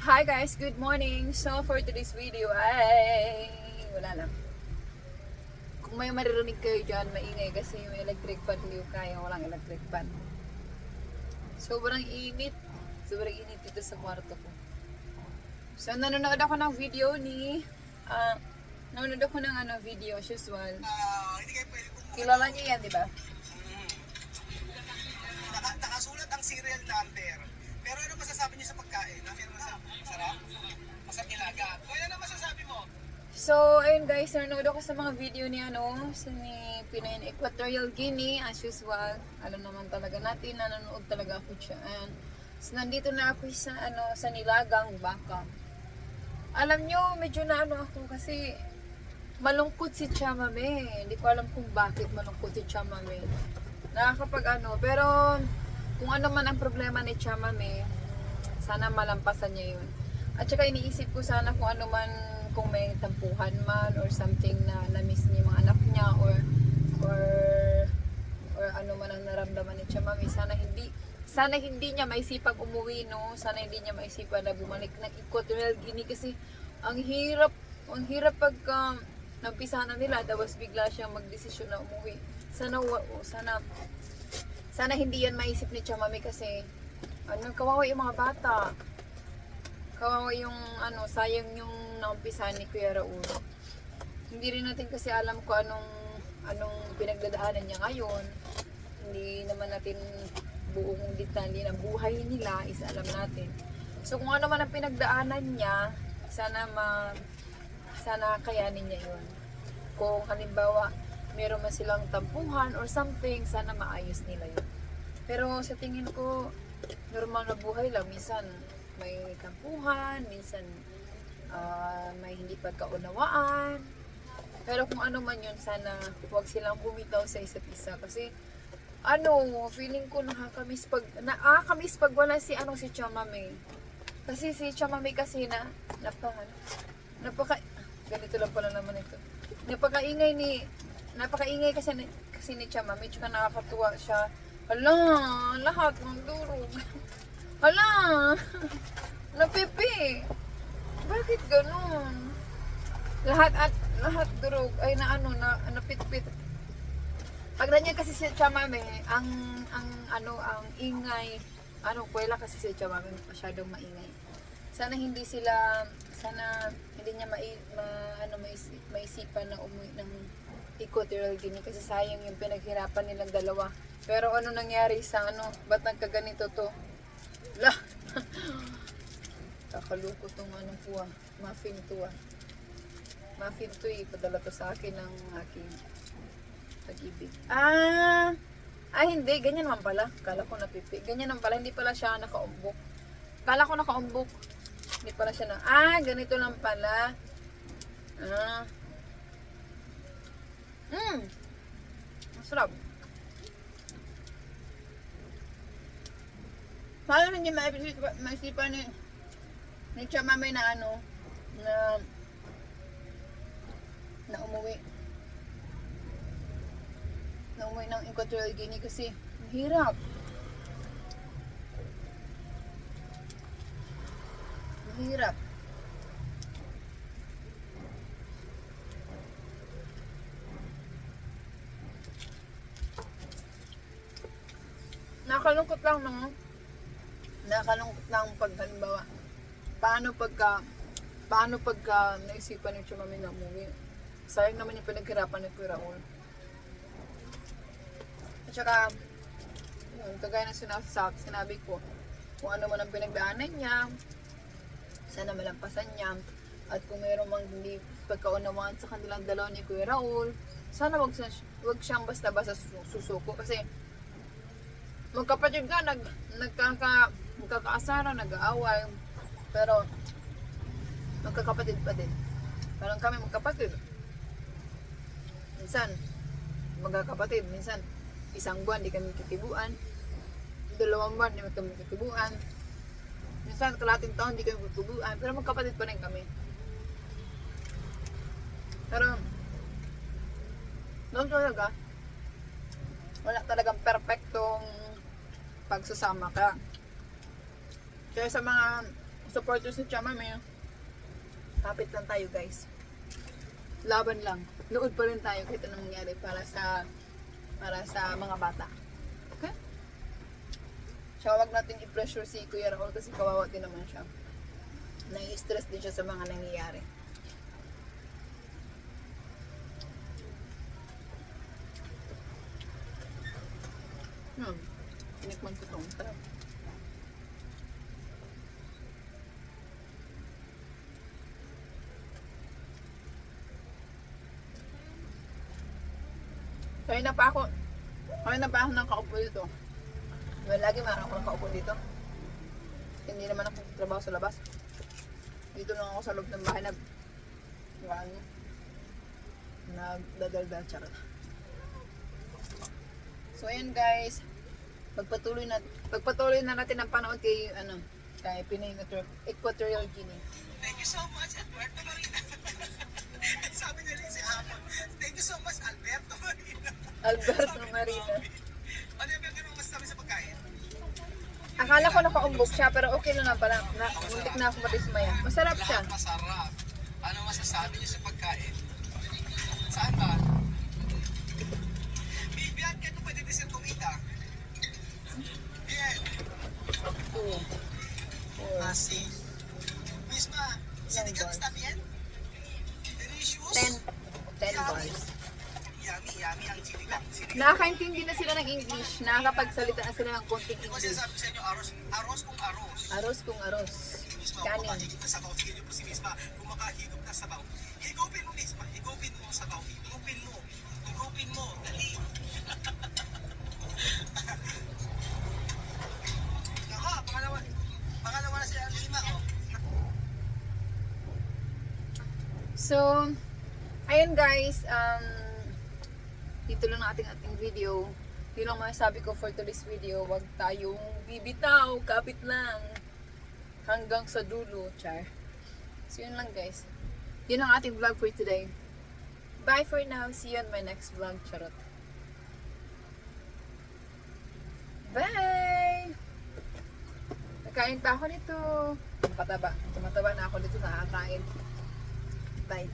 Hi guys, good morning. So for today's video ay wala lang. Kung may maririnig kayo dyan, maingay kasi yung electric fan hindi ko kaya, walang electric fan. Sobrang init. Sobrang init dito sa kwarto ko. So nanonood ako ng video nanonood ako ng video as usual. Kilala niyo yan, di ba? Nakasulat ang serial number. Pero ano masasabi niyo sa pagkain? Ano masarap? Masarap nilaga. Kaya ano masasabi mo? So, ayun guys, nanonood ako sa mga video ni Pinoy Equatorial Guinea, as usual. Alam naman talaga natin, nanonood talaga ako dyan. So, nandito na ako sa Nilagang Baka. Alam nyo, medyo ako kasi malungkot si Chamame. Hindi ko alam kung bakit malungkot si Chamame. Pero kung ano man ang problema ni Chamame, sana malampasan niya yun. At saka iniisip ko sana kung may tampuhan man or something na na-miss niya yung mga anak niya or ano man ang naramdaman ni Chamame, sana hindi niya maisipag umuwi, no? Sana hindi niya maisipan na bumalik ng Equatorial Guinea kasi ang hirap pagka nampisa na nila, tapos bigla siyang magdesisyon na umuwi. Sana hindi yan maisip ni Chamame kasi kawawa yung mga bata. Kawawa yung sayang yung naumpisa ni Kuya Raul. Hindi rin natin kasi alam kung anong pinagdadaanan niya ngayon. Hindi naman natin buong detalye ng buhay nila is alam natin. So kung ano man ang pinagdaanan niya, sana kayanin niya yun. Kung halimbawa meron man silang tampuhan or something, sana maayos nila yun. Pero sa tingin ko, normal na buhay lang. Minsan may tampuhan, minsan may hindi pagkaunawaan. Pero kung ano man yun, sana huwag silang bumitaw sa isa't isa. Kasi feeling ko nakakamiss pag wala si Chamame. Kasi si Chamame kasi ganito lang pala naman ito. Napakaingay kasi ni Chamame, tsaka nakakatuwa siya. Hala, lahat ng durog. Hala, napipi. Bakit ganun? Lahat durog ay napitpit. Pag ganyan kasi si Chamame, ang ingay, kuwela kasi si Chamame masyadong maingay. Sana hindi niya maisipan na umuwi ng Equatorial Guinea kasi sayang yung pinaghirapan nilang dalawa. Pero ano nangyari ba't nagkaganito to? Lah! Kakaluko tong muffin to Muffin to ipadala to sa akin ng aking pag-ibig. Hindi. Ganyan naman pala. Kala ko napipi. Ganyan naman pala. Hindi pala siya nakaumbok. Kala ko nakaumbok. Hindi pala siya ganito lang pala. Masarap. Paano hindi maisipan ni Chamame na na umuwi ng Equatorial Guinea kasi hirap. Hirap. Nakakalungkot lang pag halimbawa paano pagka naisipan ni Chamame na umuwi. Sayang naman yung pinaghirapan ni Kuya Raul. At saka kagaya ng sinabi ko, kung ano man ang pinagdaanan niya, sana malampasan niya. At kung mayroon mang hindi pagkaunawaan sa kanilang dalawa ni Kuya Raul, sana wag siyang basta-basta susuko kasi magkapatid ka, nagkakaasara, nag-aaway, pero magkakapatid pa din. Parang kami magkapatid. Minsan magkakapatid, minsan isang buwan di kami kitibuan, 2 buwan di kami kitibuan, minsan kalating taon di kami kitibuan, pero magkapatid pa rin kami. Pero doon talaga wala talagang perfectong pagsasama ka. Kaya sa mga Supporters ni Chama, may kapit lang tayo guys. Laban lang. Nood pa rin tayo kahit anong nangyari para sa mga bata. Okay? Siya, wag natin i-pressure si Kuya Raul kasi kawawa din naman siya. Nai-stress din siya sa mga nangyayari. Tinikman ko itong sarap. Kanina pa ako nakaupo dito. Well, lagi marang ako nakaupo dito. Hindi naman ako trabaho sa labas. Dito lang ako sa loob ng bahay nagdadaldal, charot. So ayan guys, pagpatuloy na natin ang panood kay Pinoy Equatorial Guinea. Thank you so much, Alberto Marina. Sabi niya rin si Amon. Thank you so much, Alberto Marina. Alberto Marina. Ano yung ganun masasabi sa pagkain? Akala ko nakaumbok siya pero okay lang na pala. Muntik na ako matismaya. Masarap siya. Lahat masarap. Ano masasabi niyo sa pagkain? Saan ba? Bibiyan ka ito pwede din kumita. Bien. Oo. Así. Misma, sinigang está bien? Delicious? 10 bars. Yummy ang sinigang. Nakakaintindi na sila ng English. Nakakapagsalita na sila ng konting Kasi English. sabi sa inyo, aros kung aros. Aros kung aros. Misma, Kanin. kumakahigop na sabaw. Sige niyo po si Misma, kumakahigop na sabaw. Higupin mo, Misma. Higupin mo sabaw. Higupin mo. Higupin mo. Dali. Ako, pangalawa na si Alima, oh. So, ayun guys, dito lang ang ating video. Yun lang masasabi ko for today's video. Huwag tayong bibitaw, kapit lang. Hanggang sa dulo, char. So, yun lang guys. Yun ang ating vlog for today. Bye for now. See you on my next vlog, charot. Bye! Nakain pa ako nito. Tumataba na ako dito, nakakain. Bye.